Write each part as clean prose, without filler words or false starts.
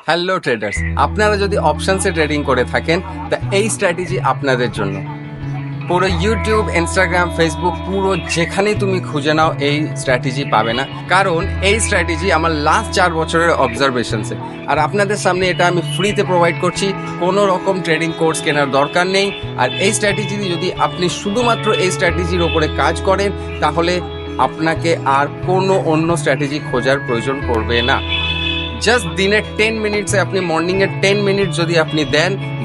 Hello traders, আপনারা যদি অপশনসে trading করে থাকেন তা এই স্ট্র্যাটেজি আপনাদের জন্য। পুরো ইউটিউব, ইনস্টাগ্রাম, ফেসবুক, পুরো যেখানেই তুমি খুঁজে নাও এই স্ট্র্যাটেজি পাবে না, কারণ এই স্ট্র্যাটেজি আমার লাস্ট 4 বছরের অবজারভেশনসে। আর আপনাদের সামনে এটা আমি ফ্রিতে প্রোভাইড করছি, কোনো রকম ট্রেডিং কোর্স কেনার দরকার নেই। আর এই স্ট্র্যাটেজি যদি আপনি শুধুমাত্র এই স্ট্র্যাটেজির ওপরে কাজ করেন তাহলে আপনাকে আর কোনো অন্য স্ট্র্যাটেজি খোঁজার প্রয়োজন পড়বে না। জাস্ট দিনের 10 মিনিটসে আপনি মর্নিংয়ের 10 মিনিট যদি আপনি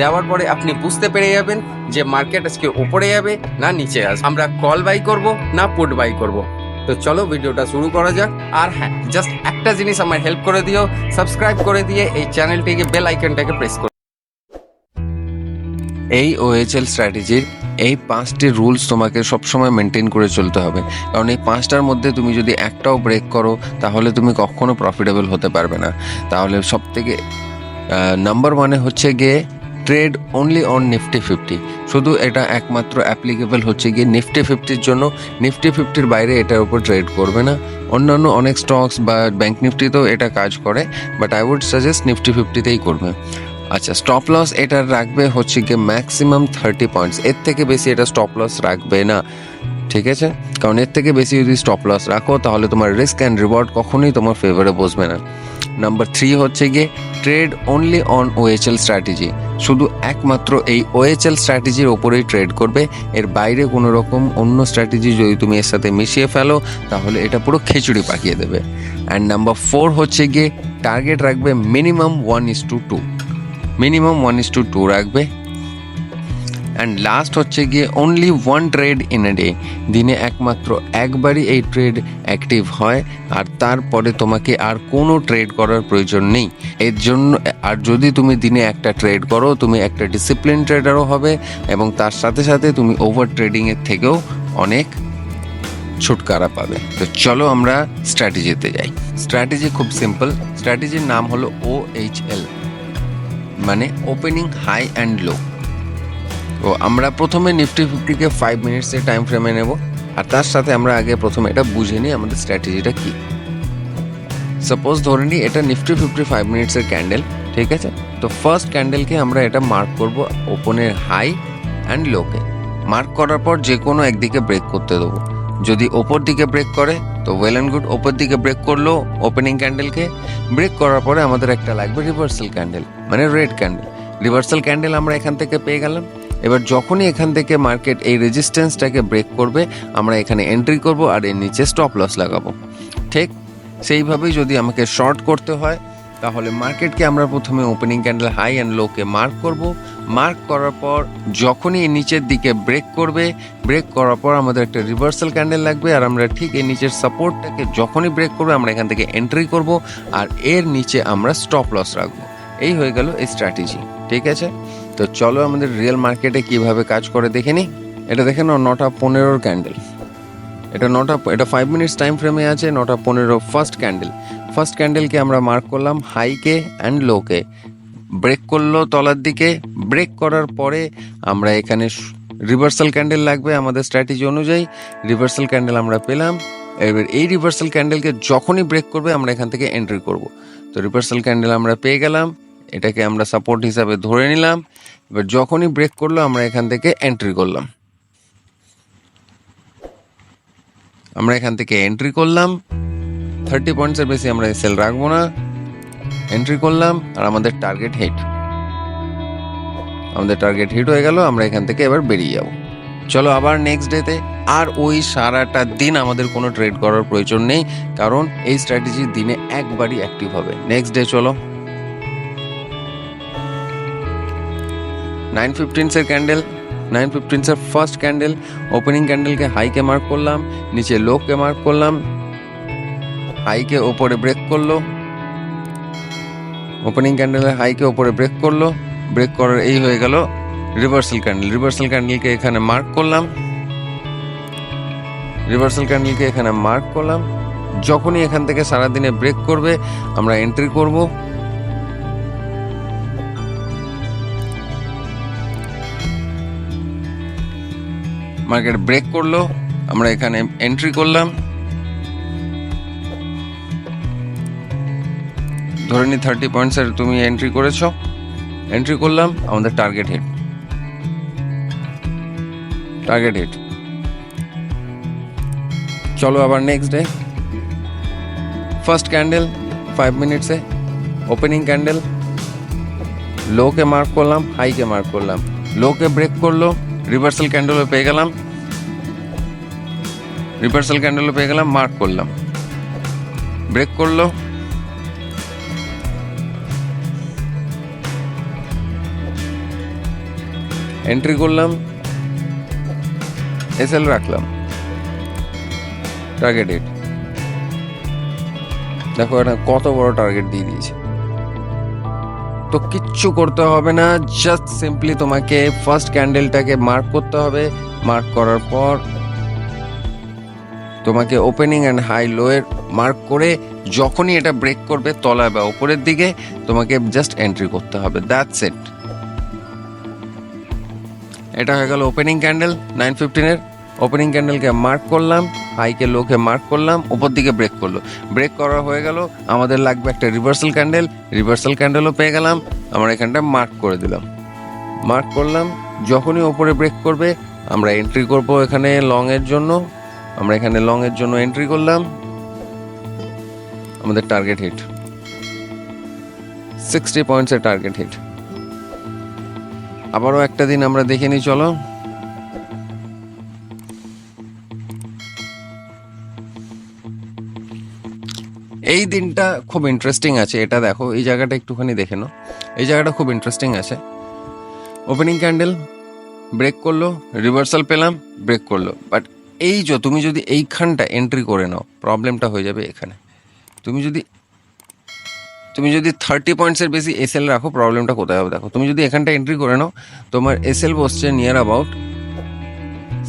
দেওয়ার পরে আপনি বুঝতে পেরে যাবেন যে মার্কেট আজকে উপরে যাবে না নিচে আসবে, আমরা কল বাই করব না পুট বাই করব। তো চলো ভিডিওটা শুরু করা যাক। আর হ্যাঁ, জাস্ট একটা জিনিস আমার হেল্প করে দিও, সাবস্ক্রাইব করে দিয়ে এই চ্যানেলটিকে বেল আইকনটাকে প্রেস করো। এই ওএইচএল স্ট্র্যাটেজির এই 5টি রুলস তোমাকে সবসময় মেনটেন করে চলতে হবে, কারণ এই 5টার মধ্যে তুমি যদি একটাও ব্রেক করো তাহলে তুমি কখনো প্রফিটেবল হতে পারবে না। তাহলে সব থেকে নাম্বার 1 হচ্ছে গিয়ে ট্রেড অনলি অন নিফটি 50। শুধু এটা একমাত্র অ্যাপ্লিকেবল হচ্ছে গিয়ে নিফটি 50-র জন্য। নিফটি 50-র বাইরে এটার উপর ট্রেড করবে না। অন্যান্য অনেক স্টকস বা ব্যাংক নিফটিতেও এটা কাজ করে, but I would suggest Nifty 50-তেই করবে। আচ্ছা, স্টপ লস এটা রাখবে হচ্ছে গিয়ে ম্যাক্সিমাম 30 পয়েন্টস, এর থেকে বেশি এটা স্টপ লস রাখবে না, ঠিক আছে? কারণ এর থেকে বেশি যদি স্টপ লস রাখো তাহলে তোমার রিস্ক অ্যান্ড রিওয়ার্ড কখনোই তোমার ফেভারে বসবে না। নাম্বার 3 হচ্ছে গিয়ে ট্রেড অনলি অন ওএইচএল স্ট্র্যাটেজি। শুধু একমাত্র এই ওএইচএল স্ট্র্যাটেজির ওপরেই ট্রেড করবে, এর বাইরে কোনো রকম অন্য স্ট্র্যাটেজি যদি তুমি এর সাথে মিশিয়ে ফেলো তাহলে এটা পুরো খিচুড়ি পাকিয়ে দেবে। অ্যান্ড নাম্বার 4 হচ্ছে গিয়ে টার্গেট রাখবে মিনিমাম 1:2, মিনিমাম 1:2 রাখবে। অ্যান্ড লাস্ট হচ্ছে গিয়ে only 1 trade in a day. দিনে একমাত্র একবারই এই ট্রেড অ্যাক্টিভ হয়, আর তারপরে তোমাকে আর কোনো ট্রেড করার প্রয়োজন নেই এর জন্য। আর যদি তুমি দিনে একটা ট্রেড করো তুমি একটা ডিসিপ্লিন ট্রেডারও হবে, এবং তার সাথে সাথে তুমি ওভার ট্রেডিংয়ের থেকেও অনেক ছুটকারা পাবে। তো চলো আমরা স্ট্র্যাটেজিতে যাই। স্ট্র্যাটেজি খুব সিম্পল। স্ট্র্যাটেজির নাম হলো OHL, মানে ওপেনিং হাই অ্যান্ড লো। তো আমরা প্রথমে নিফটি 50-কে 5 মিনিটসের টাইম ফ্রেমে নেব, আর তার সাথে আমরা আগে প্রথমে এটা বুঝে নিই আমাদের স্ট্র্যাটেজিটা কি। সাপোজ ধরে নিই এটা নিফটি 50 5 মিনিটসের ক্যান্ডেল, ঠিক আছে? তো ফার্স্ট ক্যান্ডেলকে আমরা এটা মার্ক করব ওপেনের হাই অ্যান্ড লোকে। মার্ক করার পর যে কোনো একদিকে ব্রেক করতে দেবো। যদি ওপর দিকে ব্রেক করে তো ওয়েল অ্যান্ড গুড, ওপর দিকে ব্রেক করলো ওপেনিং ক্যান্ডেলকে। ব্রেক করার পরে আমাদের একটা লাগবে রিভার্সাল ক্যান্ডেল, মানে রেড ক্যান্ডেল। রিভার্সাল ক্যান্ডেল আমরা এখান থেকে পেয়ে গেলাম। এবার যখনই এখান থেকে মার্কেট এই রেজিস্ট্যান্সটাকে ব্রেক করবে আমরা এখানে এন্ট্রি করব আর এর নিচে স্টপ লস লাগাবো। ঠিক সেইভাবেই যদি আমাকে শর্ট করতে হয় তাহলে মার্কেটকে আমরা প্রথমে ওপেনিং ক্যান্ডেল হাই অ্যান্ড লোকে মার্ক করব। মার্ক করার পর যখনই এই নিচের দিকে ব্রেক করবে, ব্রেক করার পর আমাদের একটা রিভার্সাল ক্যান্ডেল লাগবে, আর আমরা ঠিক এই নিচের সাপোর্টটাকে যখনই ব্রেক করবে আমরা এখান থেকে এন্ট্রি করব, আর এর নিচে আমরা স্টপ লস রাখবো। এই হয়ে গেল এই স্ট্র্যাটেজি, ঠিক আছে? তো চলো আমাদের রিয়েল মার্কেটে কিভাবে কাজ করে দেখে নিই। এটা দেখে নাও 9:15 ক্যান্ডেল। এটা 5 মিনিটস টাইম ফ্রেমে আছে। 9:15 ফার্স্ট ক্যান্ডেল। ফার্স্ট ক্যান্ডেলকে আমরা মার্ক করলাম হাইকে অ্যান্ড লোকে। ব্রেক করলো তলার দিকে। ব্রেক করার পরে আমরা এখানে রিভার্সাল ক্যান্ডেল লাগবে আমাদের স্ট্র্যাটেজি অনুযায়ী। রিভার্সাল ক্যান্ডেল আমরা পেলাম। এবার এই রিভার্সাল ক্যান্ডেলকে যখনই ব্রেক করবে আমরা এখান থেকে এন্ট্রি করব। তো রিভার্সাল ক্যান্ডেল আমরা পেয়ে গেলাম, এটাকে আমরা সাপোর্ট হিসাবে ধরে নিলাম। এবার যখনই ব্রেক করলো আমরা এখান থেকে এন্ট্রি করলাম। আমরা এখান থেকে এন্ট্রি করলাম। 30 পয়েন্টসের বেশি আমরা সেল রাখবো না। এন্ট্রি করলাম আর আমাদের টার্গেট হিট। আমাদের টার্গেট হিট হয়ে গেল। আমরা এখান থেকে এবার বেরিয়ে যাব। চলো আবার নেক্সট ডেতে। আর ওই সারাটা দিন আমাদের কোনো ট্রেড করার প্রয়োজন নেই, কারণ এই স্ট্র্যাটেজি দিনে একবারই অ্যাক্টিভ হবে। নেক্সট ডে চলো। 9:15 ক্যান্ডেল। 9:15 first candle. ওপেনিং ক্যান্ডেলকে হাইকে মার্ক করলাম, নিচে লোকে মার্ক করলাম। হাইকে ওপরে ব্রেক করলো, ওপেনিং ক্যান্ডেলের হাইকে ওপরে ব্রেক করলো। ব্রেক করার এই হয়ে গেল রিভার্সাল ক্যান্ডেল। রিভার্সাল ক্যান্ডেলকে এখানে মার্ক করলাম। রিভার্সাল ক্যান্ডেলকে এখানে মার্ক করলাম। যখনই এখান থেকে সারাদিনে ব্রেক করবে আমরা এন্ট্রি করব। মার্কেট ব্রেক করলো, আমরা এখানে এন্ট্রি করলাম। ধরে নি 30 পয়েন্টসের তুমি এন্ট্রি করেছো, এন্ট্রি করলাম, আমাদের টার্গেট হিট, টার্গেট হিট। চলো আবার নেক্সট ডে, ফার্স্ট ক্যান্ডেল 5 মিনিটসে, ওপেনিং ক্যান্ডেল, লোকে মার্ক করলাম, হাইকে মার্ক করলাম, লোকে ব্রেক করলো, রিভার্সাল ক্যান্ডেলও পেয়ে গেলাম, রিভার্সাল ক্যান্ডেলও পেয়ে গেলাম, মার্ক করলাম, ব্রেক করলো, এন্ট্রি করলাম, এসএল রাখলাম, টার্গেট হিট। দেখো এটা কত বড় টার্গেট দিয়ে দিয়েছে। তো কিচ্ছু করতে হবে না, জাস্ট সিম্পলি তোমাকে ফার্স্ট ক্যান্ডেলটাকে মার্ক করতে হবে, মার্ক করার পর তোমাকে ওপেনিং অ্যান্ড হাই লোয়ের মার্ক করে যখনই এটা ব্রেক করবে তলায় বা উপরের দিকে, তোমাকে জাস্ট এন্ট্রি করতে হবে, দ্যাটস ইট। এটা হয়ে গেল ওপেনিং ক্যান্ডেল 9:15-এর। ওপেনিং ক্যান্ডেলকে মার্ক করলাম, হাইকে লোকে মার্ক করলাম, উপর দিকে ব্রেক করলো, ব্রেক করা হয়ে গেল, আমাদের লাগবে একটা রিভার্সাল ক্যান্ডেল, রিভার্সাল ক্যান্ডেলও পেয়ে গেলাম, আমরা এখানটা মার্ক করে দিলাম, মার্ক করলাম, যখনই ওপরে ব্রেক করবে আমরা এন্ট্রি করব এখানে লং এর জন্য, আমরা এখানে লং এর জন্য এন্ট্রি করলাম, আমাদের টার্গেট হিট 60 পয়েন্টসের টার্গেট হিট। আবারও একটা দিন আমরা দেখে নিই, চলো। এই দিনটা খুব ইন্টারেস্টিং আছে, এটা দেখো, এই জায়গাটা একটুখানি দেখে নাও, এই জায়গাটা খুব ইন্টারেস্টিং আছে। ওপেনিং ক্যান্ডেল ব্রেক করলো, রিভার্সাল পেলাম, ব্রেক করলো, বাট এই যে তুমি যদি এইখানটা এন্ট্রি করে নাও, প্রবলেমটা হয়ে যাবে এখানে। তুমি যদি 30 পয়েন্টসের বেশি এসএল রাখো, প্রবলেমটা কোথায় হবে দেখো, তুমি যদি এখানটা এন্ট্রি করে নাও, তোমার এসএল বসছে নিয়ার অ্যাবাউট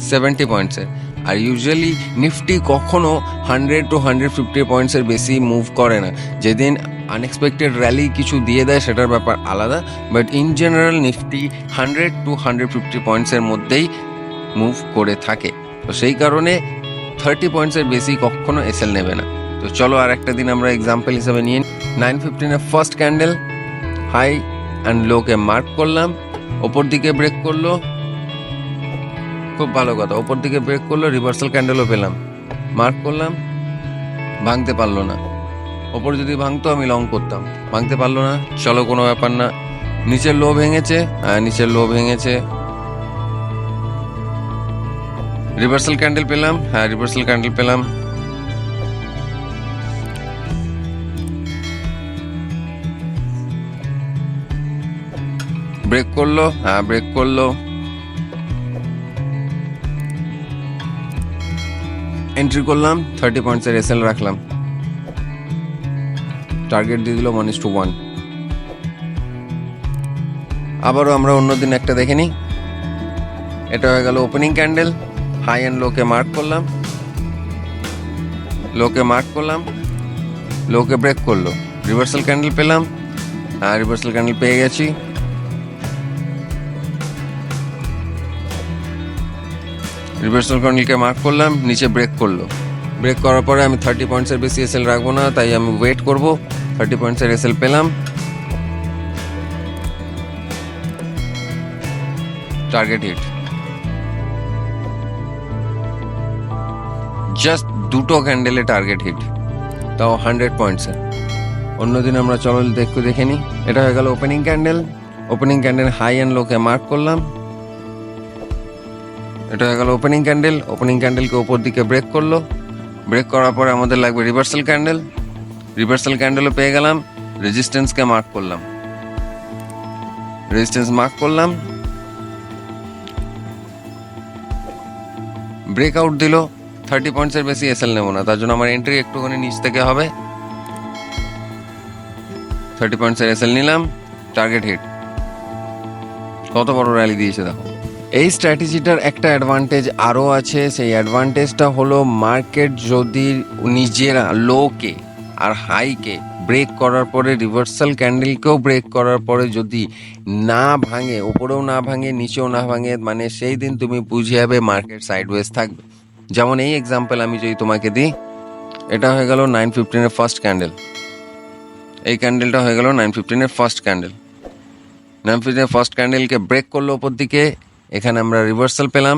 70 পয়েন্টসের। আর ইউজুয়ালি নিফটি কখনো 100 to 150 পয়েন্টসের বেশি মুভ করে না। যেদিন আনএক্সপেক্টেড র্যালি কিছু দিয়ে দেয় সেটার ব্যাপার আলাদা, but in general Nifty 100 to 150 পয়েন্টসের মধ্যেই মুভ করে থাকে। তো সেই কারণে 30 পয়েন্টসের বেশি কখনো এসএল নেবে না। তো চলো আর একটা দিন আমরা এক্সাম্পল হিসাবে নিয়ে 9:15-এর ফার্স্ট ক্যান্ডেল, হাই অ্যান্ড লোকে মার্ক করলাম, ওপর দিকে ব্রেক করলো, খুব ভালো কথা, ওপর দিকে ব্রেক করলো, রিভার্সাল ক্যান্ডেলও পেলাম, মার্ক করলাম, ভাঙতে পারলো না, ওপর যদি ভাঙতো আমি লং করতাম, ভাঙতে পারলো না, চলো কোনো ব্যাপার না, নিচের লো ভেঙেছে, নিচের লো ভেঙেছে, রিভার্সাল ক্যান্ডেল পেলাম, রিভার্সাল ক্যান্ডেল পেলাম, ব্রেক করলো, ব্রেক করলো, এন্ট্রি করলাম, 30 পয়েন্টসের এসএল রাখলাম, টার্গেট দিয়ে দিল 1:1। আবারও আমরা অন্যদিন একটা দেখে নিই। এটা হয়ে গেল ওপেনিং ক্যান্ডেল, হাই অ্যান্ড লোকে মার্ক করলাম, লোকে মার্ক করলাম, লোকে ব্রেক করলো, রিভার্সাল ক্যান্ডেল পেলাম, রিভার্সাল ক্যান্ডেল পেয়ে গেছি, রিভার্সাল ক্যান্ডেলকে মার্ক করলাম, নিচে ব্রেক করলো, ব্রেক করার পরে আমি 30 পয়েন্টসের বেশি এসএল রাখবো না, তাই আমি ওয়েট করব, 30 পয়েন্টসের এসএল পেলাম, টার্গেট হিট, জাস্ট দুটো ক্যান্ডেলে টার্গেট হিট, তাও 100 পয়েন্টসের। অন্যদিন আমরা চলো দেখে নিই। এটা হয়ে গেল opening candle, opening candle high and লোকে মার্ক করলাম, এটা হয়ে গেল ওপেনিং ক্যান্ডেল, ওপেনিং ক্যান্ডেলকে ওপর দিকে ব্রেক করলো, ব্রেক করার পরে আমাদের লাগবে রিভার্সাল ক্যান্ডেল, রিভার্সাল ক্যান্ডেলও পেয়ে গেলাম, রেজিস্ট্যান্সকে মার্ক করলাম, রেজিস্ট্যান্স মার্ক করলাম, ব্রেকআউট দিল, 30 পয়েন্টসের বেশি এসএল নেবো না, তার জন্য আমার এন্ট্রি একটুখানি নিচ থেকে হবে, 30 পয়েন্টসের এসএল নিলাম, টার্গেট হিট। কত বড় র্যালি দিয়েছে দেখো। এই স্ট্র্যাটেজিটার একটা অ্যাডভান্টেজ আরও আছে, সেই অ্যাডভান্টেজটা হলো মার্কেট যদি নিজের লোকে আর হাইকে ব্রেক করার পরে রিভার্সাল ক্যান্ডেলকেও ব্রেক করার পরে যদি না ভাঙে, উপরেও না ভাঙে নিচেও না ভাঙে, মানে সেই দিন তুমি বুঝে যাবে মার্কেট সাইডওয়েজ থাকবে। যেমন এই এক্সাম্পল আমি যদি তোমাকে দিই, এটা হয়ে গেল 9:15-এর ফার্স্ট ক্যান্ডেল, এই ক্যান্ডেলটা হয়ে গেল 9:15 ফার্স্ট ক্যান্ডেল। 9:15 ফার্স্ট ক্যান্ডেলকে ব্রেক করলো ওপর দিকে, এখানে আমরা রিভার্সাল পেলাম,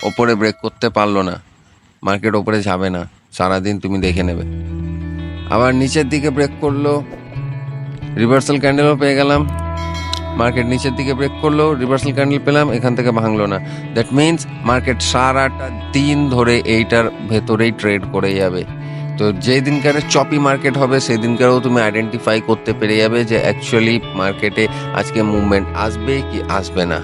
ওপরে ব্রেক করতে পারলো না, মার্কেট ওপরে যাবে না সারাদিন, তুমি দেখে নেবে। আবার নিচের দিকে ব্রেক করলো, রিভার্সাল ক্যান্ডেলও পেয়ে গেলাম, মার্কেট নিচের দিকে ব্রেক করলো, রিভার্সাল ক্যান্ডেল পেলাম, এখান থেকে ভাঙলো না। দ্যাট মিনস মার্কেট সারাটা দিন ধরে এইটার ভেতরেই ট্রেড করে যাবে। তো যেই দিনকারে চপি মার্কেট হবে সেই দিনকারেও তুমি আইডেন্টিফাই করতে পেরে যাবে যে অ্যাকচুয়ালি মার্কেটে আজকে মুভমেন্ট আসবে কি আসবে না।